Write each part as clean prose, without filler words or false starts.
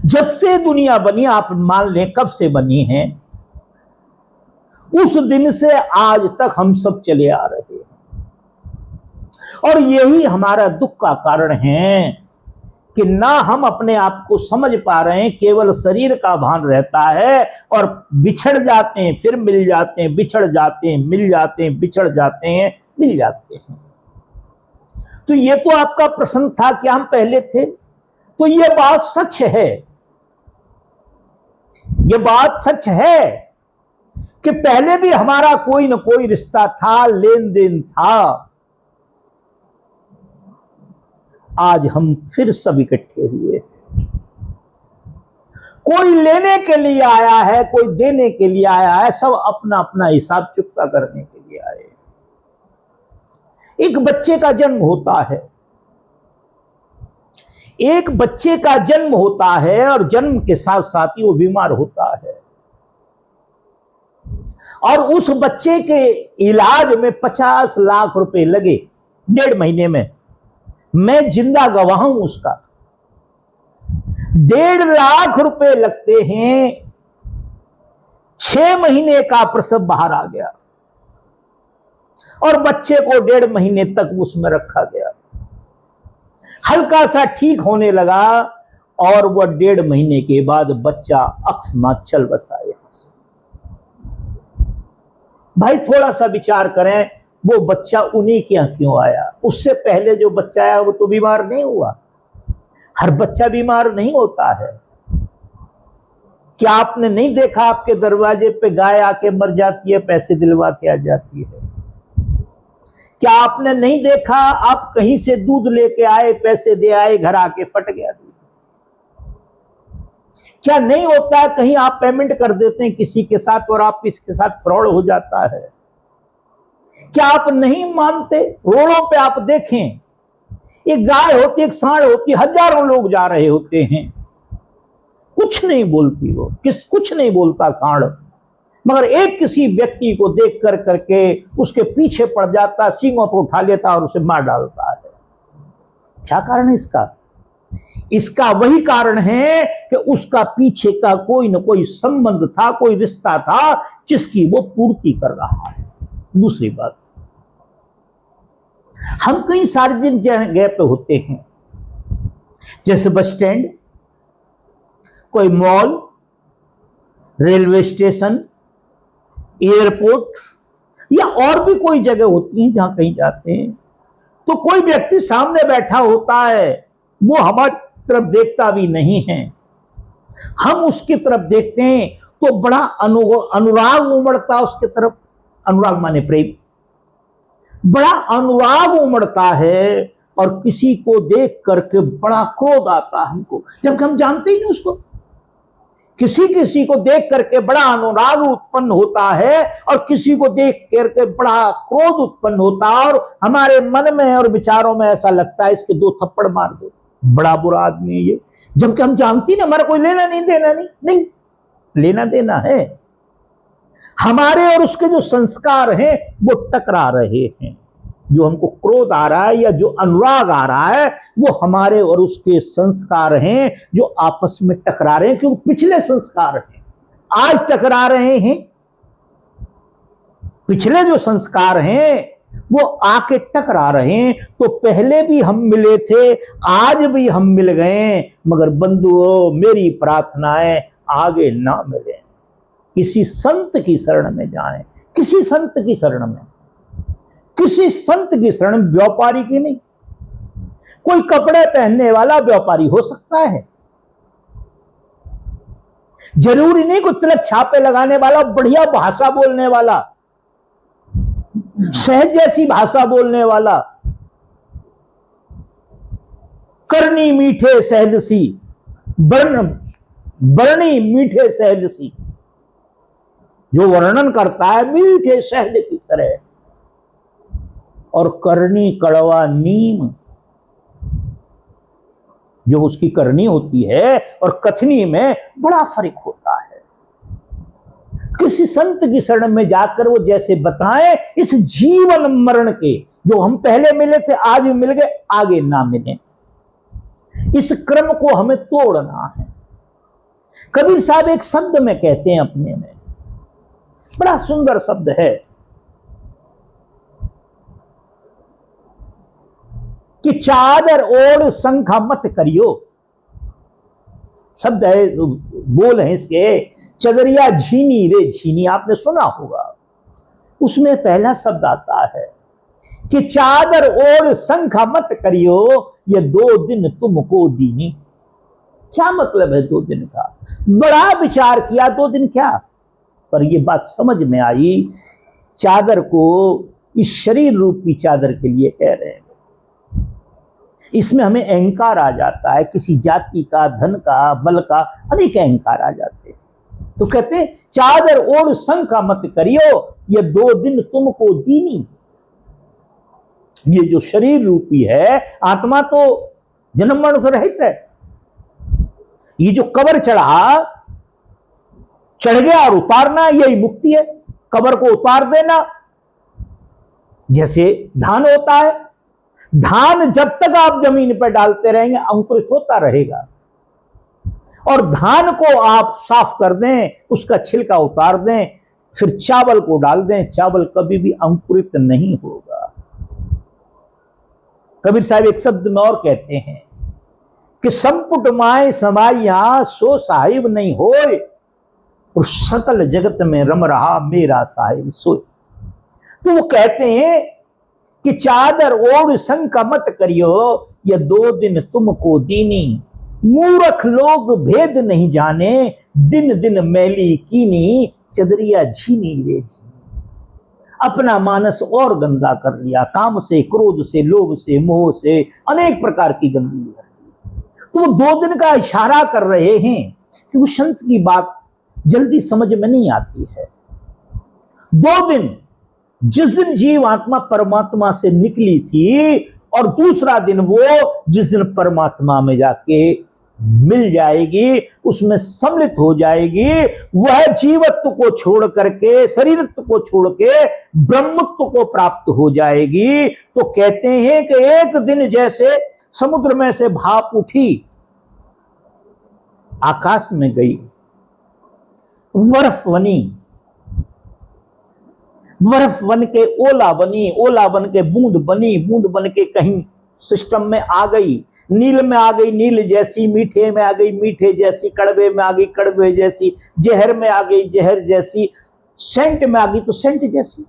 जब से दुनिया बनी, आप मान लें कब से बनी है, उस दिन से आज तक हम सब चले आ रहे हैं। और यही हमारा दुख का कारण है कि ना हम अपने आप को समझ पा रहे हैं, केवल शरीर का भान रहता है और बिछड़ जाते हैं, फिर मिल जाते हैं, बिछड़ जाते हैं, मिल जाते हैं, बिछड़ जाते हैं, मिल जाते हैं। तो ये तो आपका प्रश्न था कि हम पहले थे, तो ये बात सच है, ये बात सच है कि पहले भी हमारा कोई न कोई रिश्ता था, लेन देन था। आज हम फिर सब इकट्ठे हुए, कोई लेने के लिए आया है, कोई देने के लिए आया है, सब अपना अपना हिसाब चुकता करने के लिए आए। एक बच्चे का जन्म होता है, एक बच्चे का जन्म होता है और जन्म के साथ साथ ही वो बीमार होता है और उस बच्चे के इलाज में 50 लाख रुपए लगे 1.5 महीने में। मैं जिंदा गवाह हूं उसका। 1.5 लाख रुपए लगते हैं, 6 महीने का प्रसव बाहर आ गया और बच्चे को 1.5 महीने तक उसमें रखा गया। हल्का सा ठीक होने लगा और वह 1.5 महीने के बाद बच्चा अकस्मात चल बसा यहां से। भाई थोड़ा सा विचार करें, वो बच्चा उन्हीं के यहां क्यों आया? उससे पहले जो बच्चा आया वो तो बीमार नहीं हुआ। हर बच्चा बीमार नहीं होता है। क्या आपने नहीं देखा आपके दरवाजे पे गाय आके मर जाती है, पैसे दिलवा के आ जाती है? क्या आपने नहीं देखा आप कहीं से दूध लेके आए, पैसे दे आए, घर आके फट गया दूध? क्या नहीं होता कहीं आप पेमेंट कर देते हैं किसी के साथ और आप इसके साथ फ्रॉड हो जाता है? क्या आप नहीं मानते? रोडों पे आप देखें, एक गाय होती, एक सांड होती, हजारों लोग जा रहे होते हैं, कुछ नहीं बोलती वो, कुछ नहीं बोलता सांड, मगर एक किसी व्यक्ति को देख कर करके उसके पीछे पड़ जाता, सींगों पर उठा लेता और उसे मार डालता है। क्या कारण है इसका? इसका वही कारण है कि उसका पीछे का कोई न कोई संबंध था, कोई रिश्ता था जिसकी वो पूर्ति कर रहा है। दूसरी बात, हम कई सार्वजनिक जगह पे होते हैं, जैसे बस स्टैंड, कोई मॉल, रेलवे स्टेशन, एयरपोर्ट या और भी कोई जगह होती है जहां कहीं जाते हैं तो कोई व्यक्ति सामने बैठा होता है, वो हमारी तरफ देखता भी नहीं है, हम उसकी तरफ देखते हैं तो बड़ा अनुराग उमड़ता उसके तरफ। अनुराग माने प्रेम, बड़ा अनुराग उमड़ता है और किसी को देख करके बड़ा क्रोध आता है हमको, जबकि हम जानते ही नहीं उसको। किसी किसी को देख करके बड़ा अनुराग उत्पन्न होता है और किसी को देख करके बड़ा क्रोध उत्पन्न होता है और हमारे मन में और विचारों में ऐसा लगता है इसके 2 थप्पड़ मार दो, बड़ा बुरा आदमी है ये, जबकि हम जानती ना, हमारा कोई लेना नहीं देना नहीं लेना देना है। हमारे और उसके जो संस्कार हैं वो टकरा रहे हैं। जो हमको क्रोध आ रहा है या जो अनुराग आ रहा है वो हमारे और उसके संस्कार हैं जो आपस में टकरा रहे हैं, क्योंकि पिछले संस्कार हैं आज टकरा रहे हैं। पिछले जो संस्कार हैं वो आके टकरा रहे हैं। तो पहले भी हम मिले थे, आज भी हम मिल गए, मगर बंधुओं मेरी प्रार्थना है आगे ना मिले, किसी संत की शरण में जाएं, किसी संत की शरण में, किसी संत की शरण, व्यापारी की नहीं। कोई कपड़े पहनने वाला व्यापारी हो सकता है, जरूरी नहीं कोई तिलक छापे लगाने वाला, बढ़िया भाषा बोलने वाला, सहज जैसी भाषा बोलने वाला, करनी मीठे सहज सी, बरनी मीठे सहज सी, जो वर्णन करता है मीठे सहज की तरह, और करनी कड़वा नीम, जो उसकी करनी होती है और कथनी में बड़ा फर्क होता है। किसी संत की शरण में जाकर वो जैसे बताएं इस जीवन मरण के, जो हम पहले मिले थे आज मिल गए, आगे ना मिले, इस क्रम को हमें तोड़ना है। कबीर साहब एक शब्द में कहते हैं अपने में, बड़ा सुंदर शब्द है कि चादर ओढ़ शंखा मत करियो। शब्द है, बोल है इसके, चदरिया झीनी रे झीनी, आपने सुना होगा। उसमें पहला शब्द आता है कि चादर ओढ़ शंखा मत करियो, ये 2 दिन तुमको दीनी। क्या मतलब है 2 दिन का? बड़ा विचार किया, 2 दिन क्या, पर यह बात समझ में आई, चादर को इस शरीर रूपी चादर के लिए कह रहे हैं। इसमें हमें अहंकार आ जाता है, किसी जाति का, धन का, बल का, अनेक अहंकार आ जाते हैं। तो कहते हैं चादर ओढ़ शंखा मत करियो, ये 2 दिन तुमको दीनी। ये जो शरीर रूपी है, आत्मा तो जन्म मरण से रहित है। ये जो कबर चढ़ गया और उतारना, यही मुक्ति है। कबर को उतार देना, जैसे धान होता है, धान जब तक आप जमीन पर डालते रहेंगे अंकुरित होता रहेगा, और धान को आप साफ कर दें, उसका छिलका उतार दें, फिर चावल को डाल दें, चावल कभी भी अंकुरित नहीं होगा। कबीर साहब एक शब्द में और कहते हैं कि संपुट माए समाइया सो साहिब नहीं होए, और सकल जगत में रम रहा मेरा साहिब सोए। तो वो कहते हैं कि चादर ओढ़ शंखा मत करियो, ये 2 दिन तुमको दीनी। मूर्ख लोग भेद नहीं जाने, दिन दिन मैली कीनी, चदरिया झीनी रे झीनी। अपना मानस और गंदा कर लिया, काम से, क्रोध से, लोभ से, मोह से, अनेक प्रकार की गंदगी है। तो वो 2 दिन का इशारा कर रहे हैं कि वो संत की बात जल्दी समझ में नहीं आती है। 2 दिन, जिस दिन जीव आत्मा परमात्मा से निकली थी, और दूसरा दिन वो जिस दिन परमात्मा में जाके मिल जाएगी, उसमें सम्मिलित हो जाएगी, वह जीवत्व को छोड़ करके, शरीरत्व को छोड़ के ब्रह्मत्व को प्राप्त हो जाएगी। तो कहते हैं कि एक दिन जैसे समुद्र में से भाप उठी, आकाश में गई, बर्फ बनी, बर्फ बन के ओला बनी, ओला बन के बूंद बनी, बूंद बन के कहीं सिस्टम में आ गई, नील में आ गई, नील जैसी, मीठे में आ गई, मीठे जैसी, कड़वे में आ गई, कड़वे जैसी, जहर में आ गई, जहर जैसी, सेंट में आ गई तो सेंट जैसी।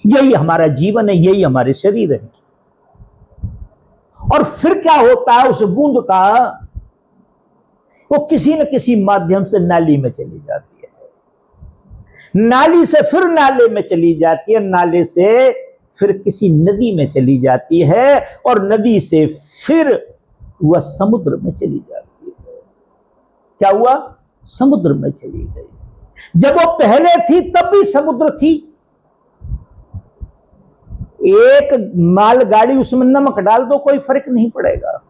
यही हमारा जीवन है, यही हमारे शरीर है। और फिर क्या होता है, उस बूंद का वो किसी न किसी माध्यम से नाली में चली जाती है, नाली से फिर नाले में चली जाती है, नाले से फिर किसी नदी में चली जाती है, और नदी से फिर वह समुद्र में चली जाती है। क्या हुआ? समुद्र में चली गई। जब वो पहले थी तब भी समुद्र थी। एक मालगाड़ी, उसमें नमक डाल दो, कोई फर्क नहीं पड़ेगा।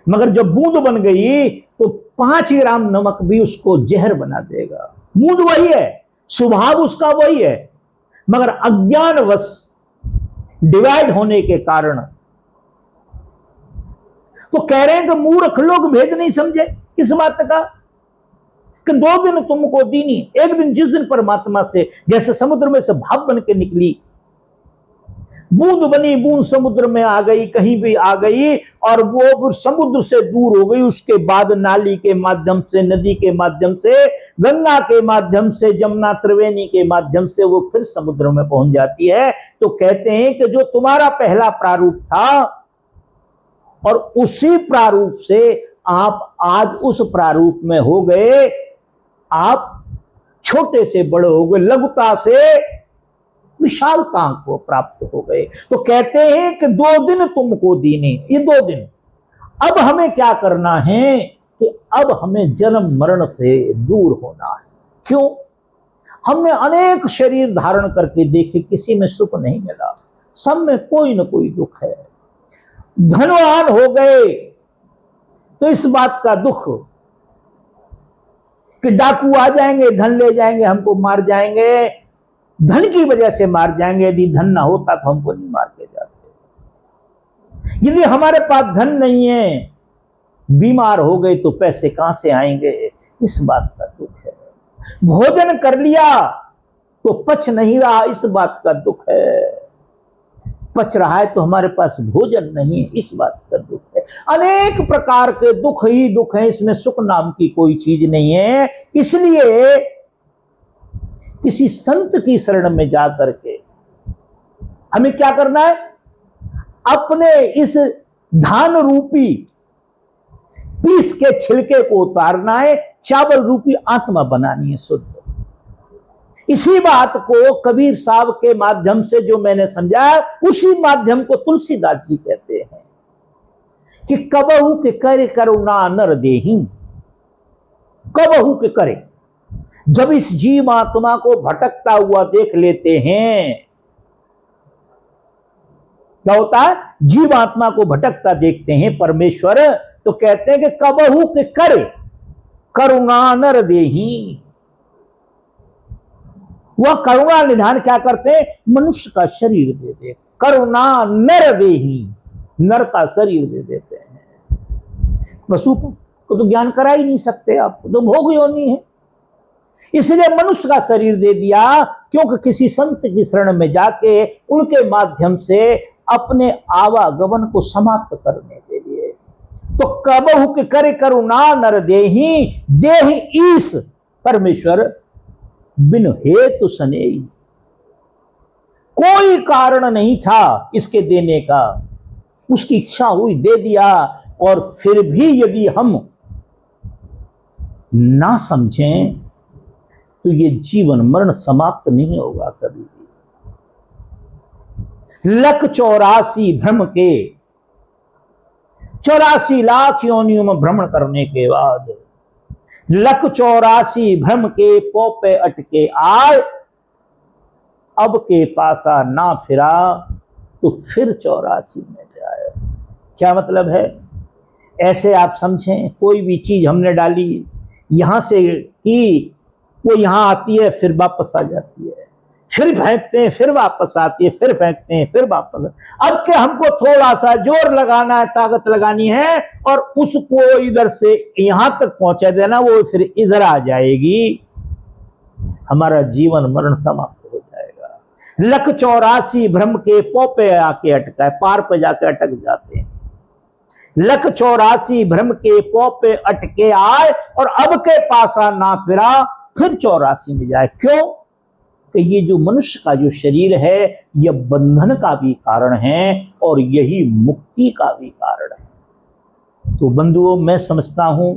मगर जब बूंद बन गई तो 5 ग्राम नमक भी उसको जहर बना देगा। बूंद वही है, स्वभाव उसका वही है, मगर अज्ञानवश डिवाइड होने के कारण। तो कह रहे हैं कि मूर्ख लोग भेद नहीं समझे। किस बात का? कि 2 दिन तुमको दीनी। एक दिन, जिस दिन परमात्मा से, जैसे समुद्र में से भाप बन के निकली, बूंद बनी, बूंद समुद्र में आ गई, कहीं भी आ गई, और वो समुद्र से दूर हो गई। उसके बाद नाली के माध्यम से, नदी के माध्यम से, गंगा के माध्यम से, जमुना त्रिवेणी के माध्यम से वो फिर समुद्र में पहुंच जाती है। तो कहते हैं कि जो तुम्हारा पहला प्रारूप था, और उसी प्रारूप से आप आज उस प्रारूप में हो गए। आप छोटे से बड़े हो गए, लघुता से विशालता को प्राप्त हो गए। तो कहते हैं कि 2 दिन तुमको दीने। ये 2 दिन, अब हमें क्या करना है कि अब हमें जन्म मरण से दूर होना है। क्यों? हमने अनेक शरीर धारण करके देखे, किसी में सुख नहीं मिला, सब में कोई ना कोई दुख है। धनवान हो गए तो इस बात का दुख कि डाकू आ जाएंगे, धन ले जाएंगे, हमको मार जाएंगे, धन की वजह से मार जाएंगे। यदि धन ना होता तो हमको नहीं मार के जाते। यदि हमारे पास धन नहीं है बीमार हो गए तो पैसे कहां से आएंगे, इस बात का दुख है। भोजन कर लिया तो पच नहीं रहा, इस बात का दुख है। पच रहा है तो हमारे पास भोजन नहीं है, इस बात का दुख है। अनेक प्रकार के दुख ही दुख हैं, इसमें सुख नाम की कोई चीज नहीं है। इसलिए किसी संत की शरण में जा करके हमें क्या करना है, अपने इस धान रूपी पीस के छिलके को उतारना है, चावल रूपी आत्मा बनानी है शुद्ध। इसी बात को कबीर साहब के माध्यम से जो मैंने समझाया, उसी माध्यम को तुलसीदास जी कहते हैं कि कबहू के करे करुणा नर देहि। कबहू के करे, जब इस जीव आत्मा को भटकता हुआ देख लेते हैं, क्या होता है, जीव आत्मा को भटकता देखते हैं परमेश्वर, तो कहते हैं कि कबहू के करे करुणा नर देहि। वह करुणा निधान क्या करते हैं, मनुष्य का शरीर दे दे, करुणा नर देहि, नर का शरीर दे देते हैं। पशु को तो ज्ञान करा ही नहीं सकते, आपको तो भोग योनि है, इसलिए मनुष्य का शरीर दे दिया, क्योंकि किसी संत की शरण में जाके उनके माध्यम से अपने आवागमन को समाप्त करने के लिए। तो कबहू के करे करुणा नर देहि, देहि ईश परमेश्वर बिन हेतु सनेई। कोई कारण नहीं था इसके देने का, उसकी इच्छा हुई दे दिया। और फिर भी यदि हम ना समझें तो ये जीवन मरण समाप्त नहीं होगा कभी भी। लख 84 भ्रम के 84 लाख योनियों में भ्रमण करने के बाद, लख 84 भ्रम के पोपे अटके आए, अब के पासा ना फिरा तो फिर 84 में जाए। क्या मतलब है, ऐसे आप समझें, कोई भी चीज हमने डाली यहां से की, वो यहां आती है फिर वापस आ जाती है, फिर फेंकते हैं फिर वापस आती है, फिर फेंकते हैं फिर वापस। अब के हमको थोड़ा सा जोर लगाना है, ताकत लगानी है, और उसको इधर से यहां तक पहुंचा देना, वो फिर इधर आ जाएगी, हमारा जीवन मरण समाप्त हो जाएगा। लख 84 भ्रम के पोपे आके अटका है, पार पे जाके अटक जाते हैं। लख 84 भ्रम के पोपे अटके आए, और अब के पासा ना फिरा फिर 84 में जाए। क्यों कि ये जो मनुष्य का जो शरीर है, यह बंधन का भी कारण है और यही मुक्ति का भी कारण है। तो बंधुओं, मैं समझता हूं,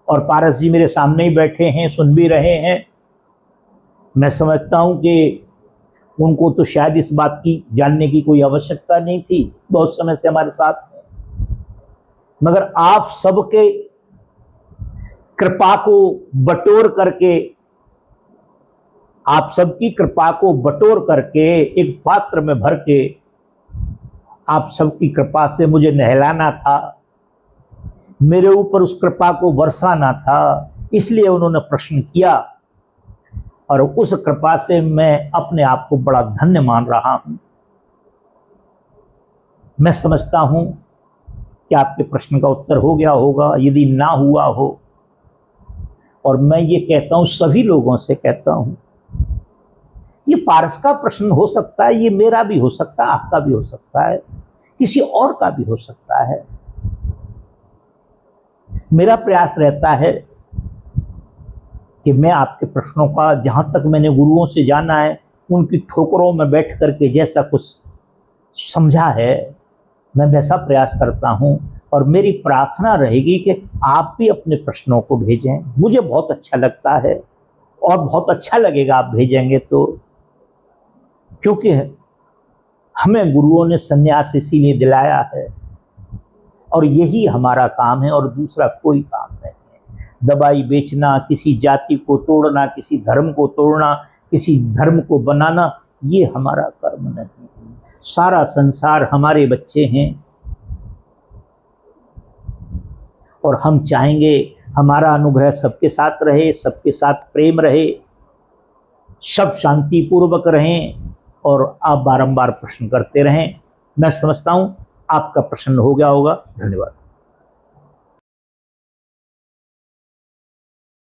और पारस जी मेरे सामने ही बैठे हैं, सुन भी रहे हैं, मैं समझता हूं कि उनको तो शायद इस बात की जानने की कोई आवश्यकता नहीं थी, बहुत समय से हमारे साथ हैं, मगर आप सबके कृपा को बटोर करके, आप सबकी कृपा को बटोर करके एक पात्र में भर के आप सबकी कृपा से मुझे नहलाना था, मेरे ऊपर उस कृपा को बरसाना था, इसलिए उन्होंने प्रश्न किया, और उस कृपा से मैं अपने आप को बड़ा धन्य मान रहा हूं। मैं समझता हूं कि आपके प्रश्न का उत्तर हो गया होगा, यदि ना हुआ हो, और मैं ये कहता हूं, सभी लोगों से कहता हूं, ये पारस का प्रश्न हो सकता है, ये मेरा भी हो सकता है, आपका भी हो सकता है, किसी और का भी हो सकता है। मेरा प्रयास रहता है कि मैं आपके प्रश्नों का, जहां तक मैंने गुरुओं से जाना है, उनकी ठोकरों में बैठ करके जैसा कुछ समझा है, मैं वैसा प्रयास करता हूं। और मेरी प्रार्थना रहेगी कि आप भी अपने प्रश्नों को भेजें, मुझे बहुत अच्छा लगता है, और बहुत अच्छा लगेगा आप भेजेंगे तो, क्योंकि हमें गुरुओं ने संन्यास इसीलिए दिलाया है, और यही हमारा काम है, और दूसरा कोई काम नहीं है। दवाई बेचना, किसी जाति को तोड़ना, किसी धर्म को तोड़ना, किसी धर्म को बनाना, ये हमारा कर्म नहीं है। सारा संसार हमारे बच्चे हैं, और हम चाहेंगे हमारा अनुग्रह सबके साथ रहे, सबके साथ प्रेम रहे, सब शांति पूर्वक रहें, और आप बारंबार प्रश्न करते रहें। मैं समझता हूं आपका प्रश्न हो गया होगा। धन्यवाद।